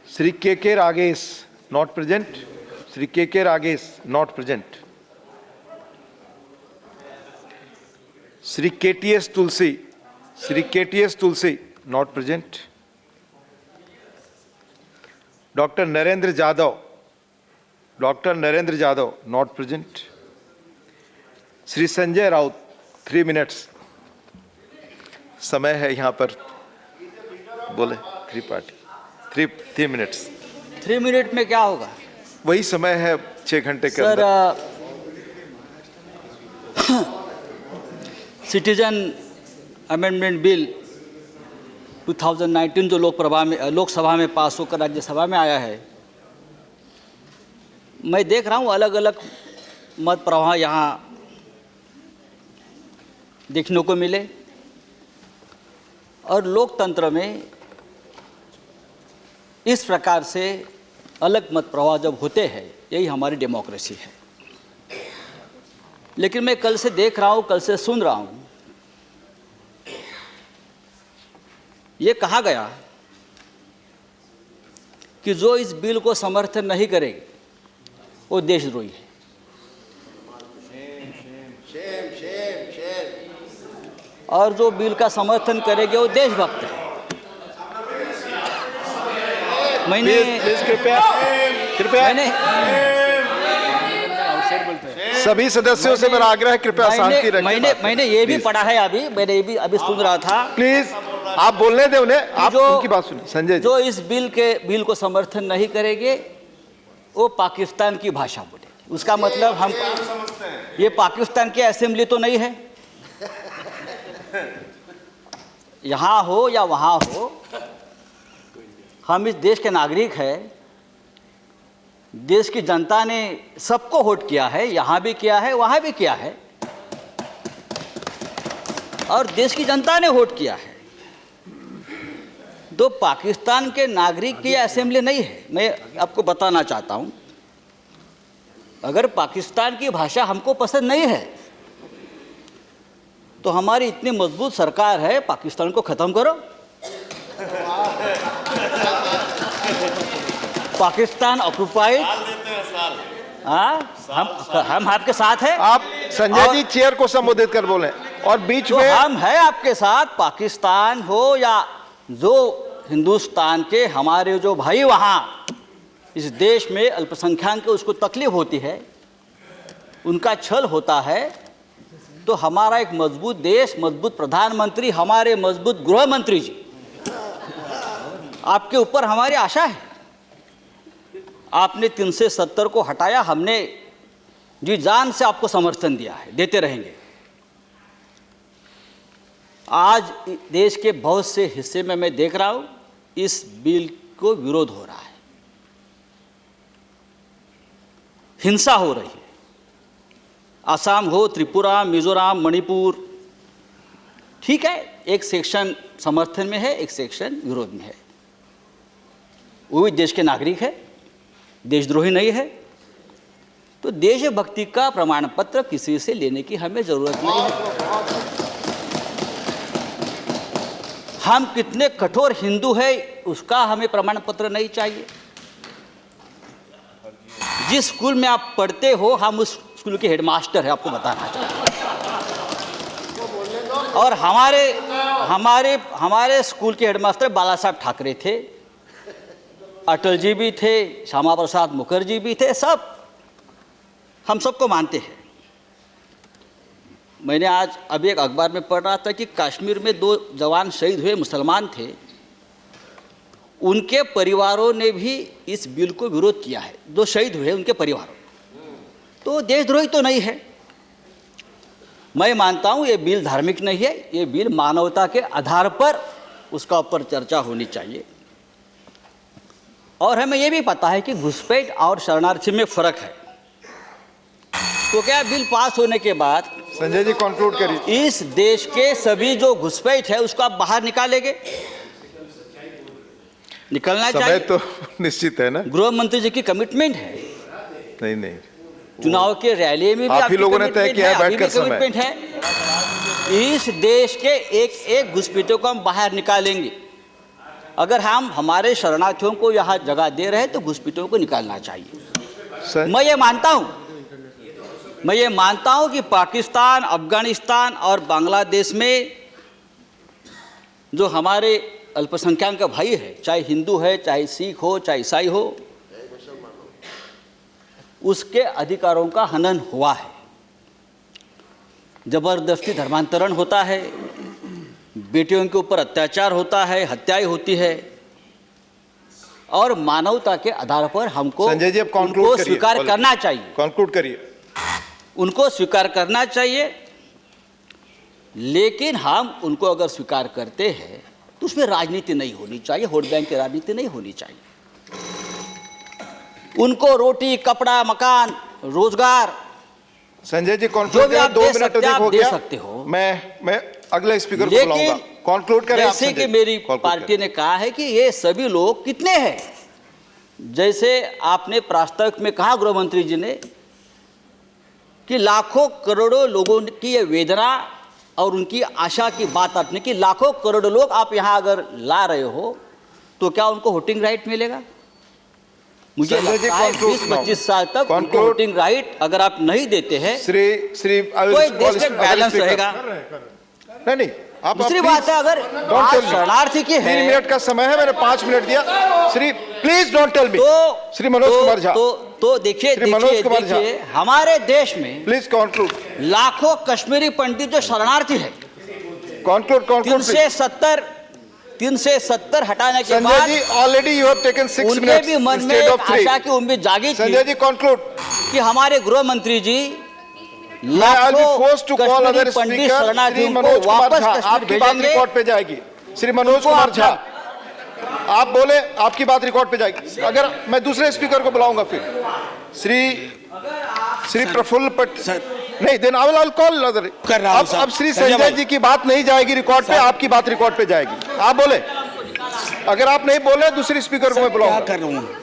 Sri K.K. Ragesh, not present. Sri K.K. Ragesh, not present. Sri K.T.S. Tulsi, Sri K.T.S. Tulsi, not present. Dr. Narendra Jadhav, Dr. Narendra Jadhav, not present. Sri Sanjay Raut, 3 minutes. समय है यहाँ पर, बोले 3 minutes. 3 minute में क्या होगा? वही समय है 6 घंटे के अंदर. सिटीजन अमेंडमेंट बिल 2019 जो लोकसभा में पास होकर राज्यसभा में आया है, मैं देख रहा हूँ अलग अलग मत प्रवाह यहाँ देखने को मिले, और लोकतंत्र में इस प्रकार से अलग मत प्रवाह जब होते हैं, यही हमारी डेमोक्रेसी है। लेकिन मैं कल से देख रहा हूँ, कल से सुन रहा हूँ, ये कहा गया कि जो इस बिल को समर्थन नहीं करेगा वो देशद्रोही है। और जो बिल का समर्थन करेंगे वो देशभक्त है। मैंने सभी सदस्यों से मेरा आग्रह है, कृपया शांति रखें। मैंने ये भी पढ़ा है, अभी सुन रहा था। प्लीज आप बोलने दें उन्हें, आप उनकी बात सुनिए। संजय जी, जो इस बिल को समर्थन नहीं करेंगे वो पाकिस्तान की भाषा बोले। उसका मतलब हम ये पाकिस्तान की असेंबली तो नहीं है, यहाँ हो या वहाँ हो, हम इस देश के नागरिक हैं। देश की जनता ने सबको वोट किया है, यहाँ भी किया है, वहाँ भी किया है, और देश की जनता ने वोट किया है। तो पाकिस्तान के नागरिक की असेंबली नहीं है। मैं आपको बताना चाहता हूँ, अगर पाकिस्तान की भाषा हमको पसंद नहीं है तो हमारी इतनी मजबूत सरकार है, पाकिस्तान को ख़त्म करो। पाकिस्तान ऑक्युपाइड, हम आपके साथ हैं। आप संजय जी चेयर को संबोधित कर बोले, और बीच तो में हम हैं आपके साथ। पाकिस्तान हो या जो हिंदुस्तान के हमारे जो भाई वहाँ इस देश में अल्पसंख्यक को उसको तकलीफ होती है, उनका छल होता है, तो हमारा एक मजबूत देश, मजबूत प्रधानमंत्री, हमारे मजबूत गृह मंत्री जी, आपके ऊपर हमारी आशा है। आपने 370 को हटाया, हमने जी जान से आपको समर्थन दिया है, देते रहेंगे। आज देश के बहुत से हिस्से में मैं देख रहा हूँ इस बिल को विरोध हो रहा है, हिंसा हो रही है। असम हो, त्रिपुरा, मिजोरम, मणिपुर, ठीक है, एक सेक्शन समर्थन में है, एक सेक्शन विरोध में है। वो भी देश के नागरिक है, देशद्रोही नहीं है। तो देशभक्ति का प्रमाण पत्र किसी से लेने की हमें जरूरत नहीं है। हम कितने कठोर हिंदू है उसका हमें प्रमाण पत्र नहीं चाहिए। जिस स्कूल में आप पढ़ते हो, हम उस स्कूल के हेडमास्टर है, आपको बताना चाहते हैं। और हमारे स्कूल के हेडमास्टर बाला साहब ठाकरे थे, अटल जी भी थे, श्यामा प्रसाद मुखर्जी भी थे, सब हम सबको मानते हैं। मैंने आज अभी एक अखबार में पढ़ रहा था कि कश्मीर में 2 जवान शहीद हुए, मुसलमान थे, उनके परिवारों ने भी इस बिल को विरोध किया है। जो शहीद हुए उनके परिवारों, तो देशद्रोही तो नहीं है। मैं मानता हूँ ये बिल धार्मिक नहीं है, ये बिल मानवता के आधार पर उसका ऊपर चर्चा होनी चाहिए। और हमें ये भी पता है कि घुसपैठ और शरणार्थी में फ़र्क है। तो क्या बिल पास होने के बाद, संजय जी कंक्लूड करिए, इस देश के सभी जो घुसपैठ है उसको आप बाहर निकालेंगे? निकलना चाहिए तो निश्चित है ना। गृह मंत्री जी की कमिटमेंट है। नहीं, चुनाव के रैली में भी आप ही लोगों ने तय किया है, बैठकर कमिटमेंट है। इस देश के एक घुसपैठियों को हम बाहर निकालेंगे। अगर हम हमारे शरणार्थियों को यहाँ जगह दे रहे हैं तो घुसपैठियों को निकालना चाहिए। सर मैं ये मानता हूं कि पाकिस्तान, अफगानिस्तान और बांग्लादेश में जो हमारे अल्पसंख्यक का भाई है, चाहे हिंदू है, चाहे सिख हो, चाहे ईसाई हो, उसके अधिकारों का हनन हुआ है। जबरदस्ती धर्मांतरण होता है, बेटियों के ऊपर अत्याचार होता है, हत्याएं होती है, और मानवता के आधार पर हमको संजय जी, अब conclude उनको करिए। स्वीकार करना चाहिए, कंक्लूड करिए। उनको स्वीकार करना चाहिए। लेकिन हम उनको अगर स्वीकार करते हैं तो उसमें राजनीति नहीं होनी चाहिए, वोट बैंक की राजनीति नहीं होनी चाहिए। उनको रोटी, कपड़ा, मकान, रोजगार संजय जी जो कंक्लूड भी करें, आप 2 दे मिनट सकते अधिक हैं, हो आप दे गया। सकते हो। मैं अगले स्पीकर को बुलाऊंगा। लेकिन कंक्लूड करें आप, जैसे संजय कि जी। मेरी Conclude पार्टी करें। ने कहा है कि ये सभी लोग कितने हैं, जैसे आपने प्रास्ताविक में कहा गृह मंत्री जी ने कि लाखों करोड़ों लोगों की ये वेदना और उनकी आशा की बात आपने कि लाखों करोड़ों लोग आप यहाँ अगर ला रहे हो तो क्या उनको वोटिंग राइट मिलेगा? मुझे संजय जी, लगता है conclude 20-25 साल तक उनको Conclude। वोटिंग राइट अगर आप नहीं देते हैं श्री I will तो एक call देश में other बैलेंस speaker। रहेगा। नहीं आप दूसरी please बात है, अगर don't बात tell me। शरणार्थी की 3 है मिनट का समय है, मैंने 5 मिनट दिया। Shri please don't tell me. तो श्री मनोज कुमार झा, तो देखिए श्री मनोज कुमार झा। देखिए हमारे देश में प्लीज कंक्लूड। लाखों कश्मीरी पंडित जो शरणार्थी है, कंक्लूड 370 हटाने के संजय बाद जी ऑलरेडी यू हैव टेकन 6 उनके मिनट्स भी मन में इंस्टेड एक ऑफ 3। आशा की उम्मीद जागी थी संजय जी कंक्लूड। कि हमारे गृह मंत्री जी I will be लाखों forced to call Kashmiri other Pandit speaker। Shri शरणार्थियों को मनोज कुमार वापस झा, कश्मीर आपकी बात भेजेंगे। रिकॉर्ड पे जाएगी। श्री मनोज उनको कुमार अपना- झा, आप बोले, आपकी बात रिकॉर्ड पे जाएगी। अगर मैं दूसरे स्पीकर को बुलाऊंगा फिर श्री प्रफुल्ल नहीं, then I will call other. कर रहा हूं अब श्री संजय संजय भाई। जी की बात नहीं जाएगी रिकॉर्ड पे, आपकी बात रिकॉर्ड पे जाएगी। आप बोले, अगर आप नहीं बोले दूसरी स्पीकर को मैं क्या बुलाऊंगा। कर रहा हूँ?